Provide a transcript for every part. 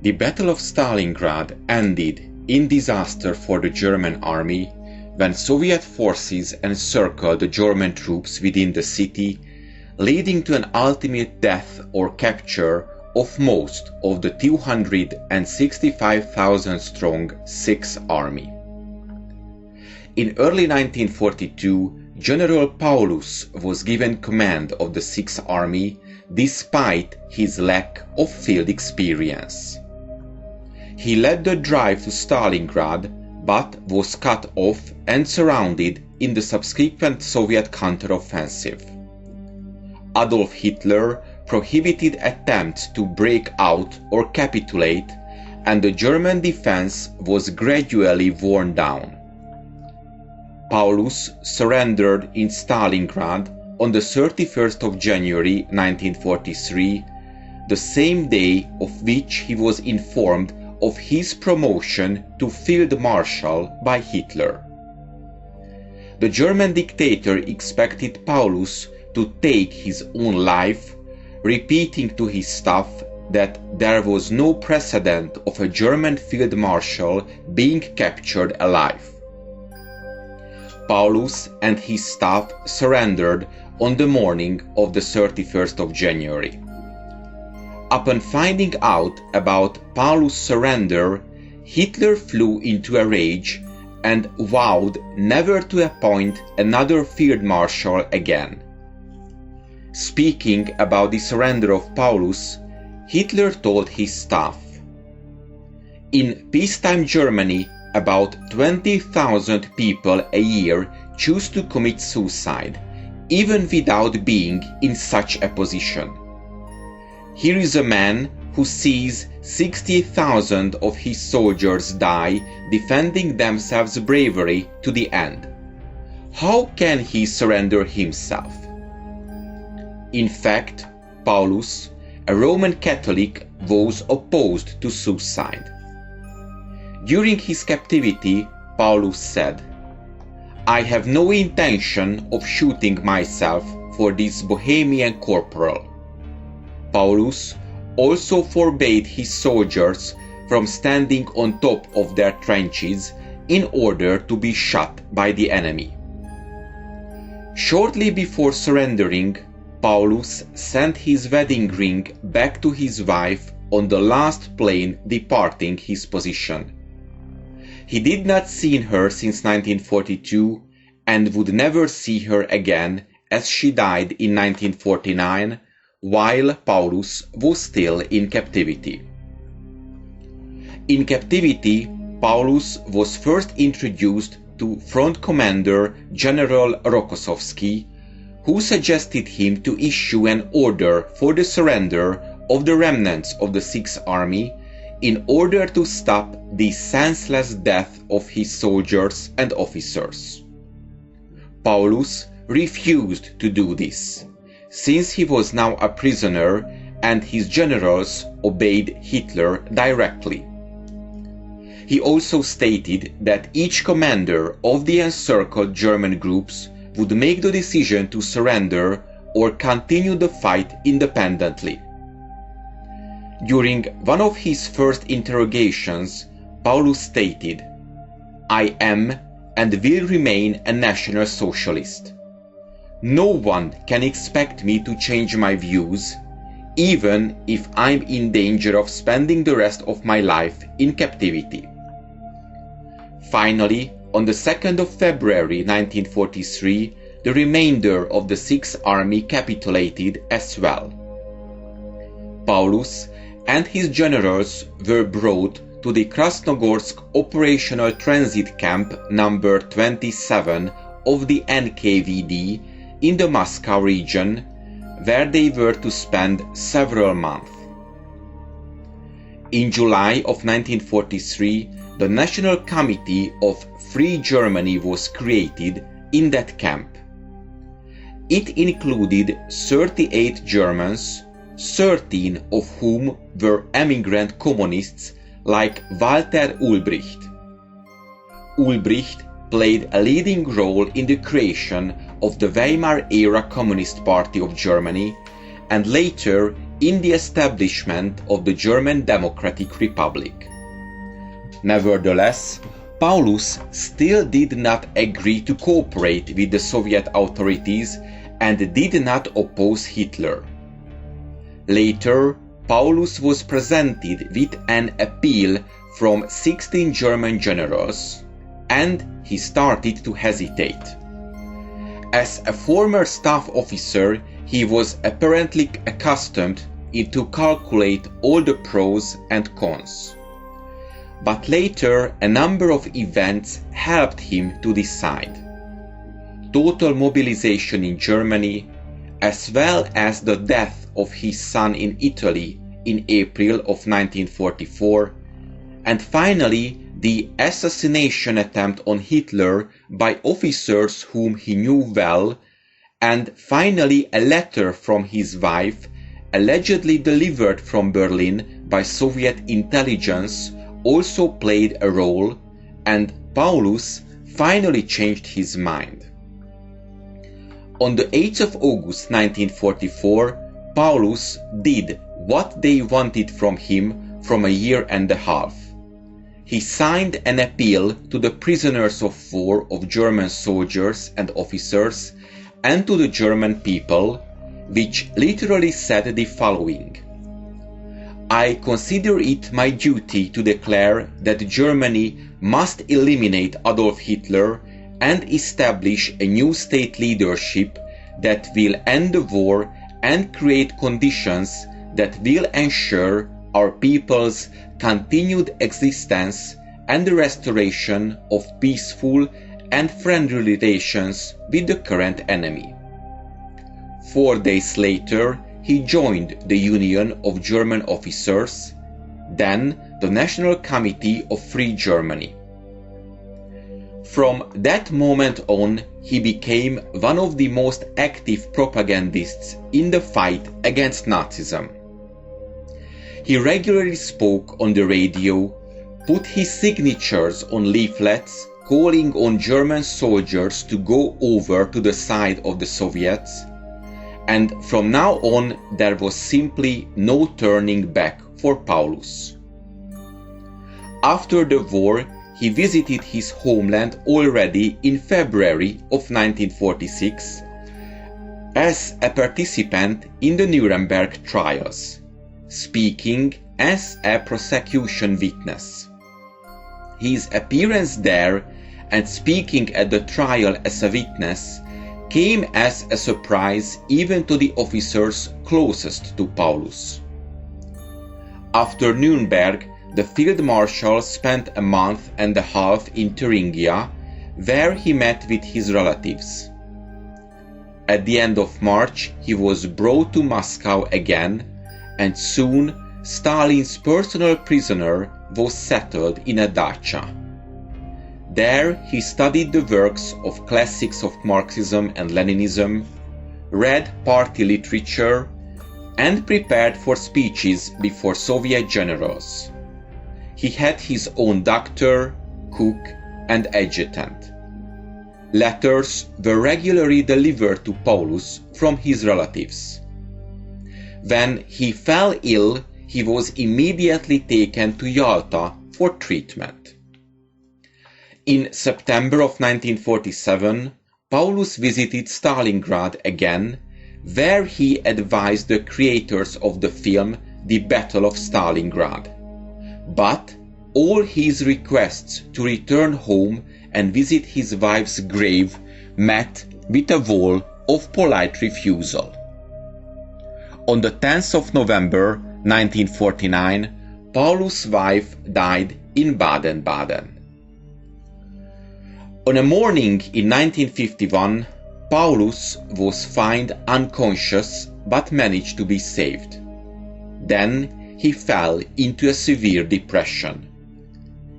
The Battle of Stalingrad ended in disaster for the German army when Soviet forces encircled the German troops within the city, leading to an ultimate death or capture of most of the 265,000 strong Sixth Army. In early 1942, General Paulus was given command of the Sixth Army despite his lack of field experience. He led the drive to Stalingrad but was cut off and surrounded in the subsequent Soviet counteroffensive. Adolf Hitler prohibited attempts to break out or capitulate, and the German defense was gradually worn down. Paulus surrendered in Stalingrad on the 31st of January 1943, the same day of which he was informed of his promotion to Field Marshal by Hitler. The German dictator expected Paulus to take his own life, repeating to his staff that there was no precedent of a German Field Marshal being captured alive. Paulus and his staff surrendered on the morning of the 31st of January. Upon finding out about Paulus' surrender, Hitler flew into a rage and vowed never to appoint another Field Marshal again. Speaking about the surrender of Paulus, Hitler told his staff, "In peacetime Germany, about 20,000 people a year choose to commit suicide, even without being in such a position. Here is a man who sees 60,000 of his soldiers die defending themselves bravely to the end. How can he surrender himself?" In fact, Paulus, a Roman Catholic, was opposed to suicide. During his captivity, Paulus said, "I have no intention of shooting myself for this Bohemian corporal." Paulus also forbade his soldiers from standing on top of their trenches in order to be shot by the enemy. Shortly before surrendering, Paulus sent his wedding ring back to his wife on the last plane departing his position. He did not see her since 1942 and would never see her again, as she died in 1949 while Paulus was still in captivity. In captivity, Paulus was first introduced to Front Commander General Rokossovski, who suggested him to issue an order for the surrender of the remnants of the Sixth Army in order to stop the senseless death of his soldiers and officers. Paulus refused to do this, since he was now a prisoner and his generals obeyed Hitler directly. He also stated that each commander of the encircled German groups would make the decision to surrender or continue the fight independently. During one of his first interrogations, Paulus stated, "I am and will remain a National Socialist. No one can expect me to change my views, even if I'm in danger of spending the rest of my life in captivity." Finally, on the 2nd of February 1943, the remainder of the Sixth Army capitulated as well. Paulus and his generals were brought to the Krasnogorsk Operational Transit Camp number 27 of the NKVD in the Moscow region, where they were to spend several months. In July of 1943, the National Committee of Free Germany was created in that camp. It included 38 Germans, 13 of whom were emigrant communists like Walter Ulbricht. Ulbricht played a leading role in the creation of the Weimar-era Communist Party of Germany and later in the establishment of the German Democratic Republic. Nevertheless, Paulus still did not agree to cooperate with the Soviet authorities and did not oppose Hitler. Later, Paulus was presented with an appeal from 16 German generals, and he started to hesitate. As a former staff officer, he was apparently accustomed to calculate all the pros and cons. But later, a number of events helped him to decide. Total mobilization in Germany, as well as the death of his son in Italy in April of 1944, and finally the assassination attempt on Hitler by officers whom he knew well, and finally a letter from his wife, allegedly delivered from Berlin by Soviet intelligence, also played a role, and Paulus finally changed his mind. On the 8th of August 1944, Paulus did what they wanted from him from a year and a half. He signed an appeal to the prisoners of war of German soldiers and officers and to the German people, which literally said the following: I consider it my duty to declare that Germany must eliminate Adolf Hitler and establish a new state leadership that will end the war and create conditions that will ensure our people's continued existence and the restoration of peaceful and friendly relations with the current enemy. 4 days later, he joined the Union of German Officers, then the National Committee of Free Germany. From that moment on, he became one of the most active propagandists in the fight against Nazism. He regularly spoke on the radio, put his signatures on leaflets calling on German soldiers to go over to the side of the Soviets, and from now on there was simply no turning back for Paulus. After the war, he visited his homeland already in February of 1946 as a participant in the Nuremberg trials, speaking as a prosecution witness. His appearance there and speaking at the trial as a witness came as a surprise even to the officers closest to Paulus. After Nuremberg, the Field Marshal spent a month and a half in Thuringia, where he met with his relatives. At the end of March, he was brought to Moscow again, and soon Stalin's personal prisoner was settled in a dacha. There he studied the works of classics of Marxism and Leninism, read party literature, and prepared for speeches before Soviet generals. He had his own doctor, cook, and adjutant. Letters were regularly delivered to Paulus from his relatives. When he fell ill, he was immediately taken to Yalta for treatment. In September of 1947, Paulus visited Stalingrad again, where he advised the creators of the film The Battle of Stalingrad. But all his requests to return home and visit his wife's grave met with a wall of polite refusal. On the 10th of November 1949, Paulus' wife died in Baden-Baden. On a morning in 1951, Paulus was found unconscious but managed to be saved. Then he fell into a severe depression.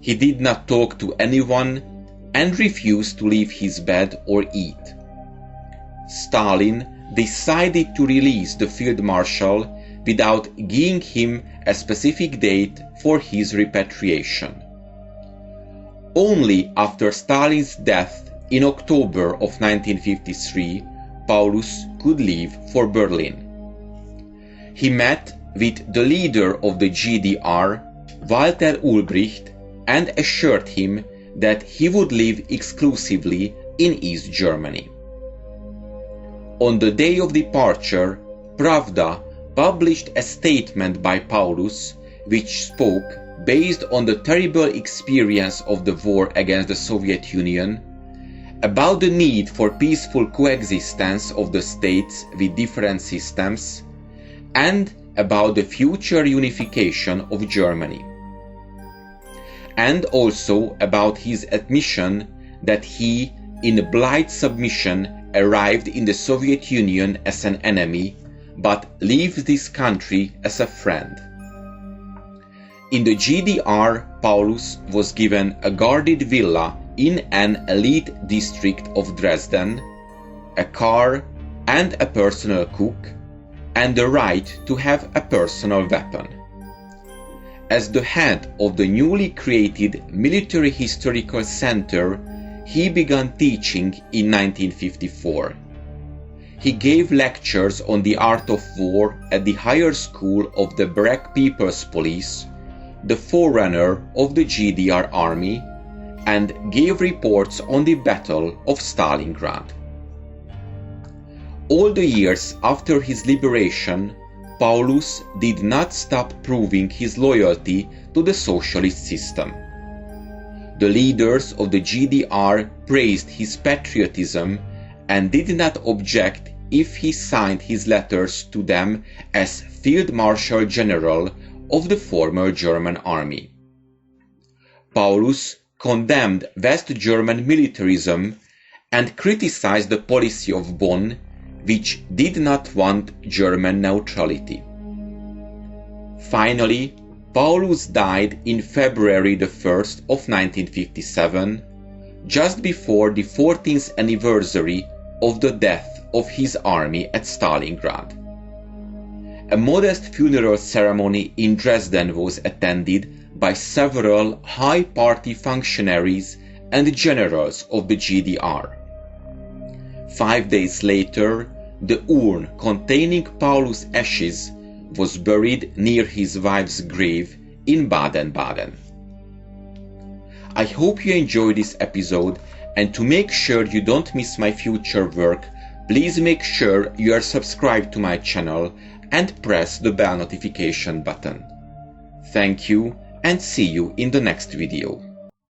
He did not talk to anyone and refused to leave his bed or eat. Stalin decided to release the Field Marshal without giving him a specific date for his repatriation. Only after Stalin's death in October of 1953, Paulus could leave for Berlin. He met with the leader of the GDR, Walter Ulbricht, and assured him that he would live exclusively in East Germany. On the day of departure, Pravda published a statement by Paulus which spoke, based on the terrible experience of the war against the Soviet Union, about the need for peaceful coexistence of the states with different systems, and about the future unification of Germany. And also about his admission that he, in blind submission, arrived in the Soviet Union as an enemy, but leaves this country as a friend. In the GDR, Paulus was given a guarded villa in an elite district of Dresden, a car and a personal cook, and the right to have a personal weapon. As the head of the newly created Military Historical Center, he began teaching in 1954. He gave lectures on the art of war at the higher school of the Barrack People's Police, the forerunner of the GDR army, and gave reports on the Battle of Stalingrad. All the years after his liberation, Paulus did not stop proving his loyalty to the socialist system. The leaders of the GDR praised his patriotism and did not object if he signed his letters to them as Field Marshal General of the former German army. Paulus condemned West German militarism and criticized the policy of Bonn, which did not want German neutrality. Finally, Paulus died in February 1st of 1957, just before the 14th anniversary of the death of his army at Stalingrad. A modest funeral ceremony in Dresden was attended by several high party functionaries and generals of the GDR. 5 days later, the urn containing Paulus' ashes was buried near his wife's grave in Baden-Baden. I hope you enjoyed this episode, and to make sure you don't miss my future work, please make sure you are subscribed to my channel and press the bell notification button. Thank you, and see you in the next video.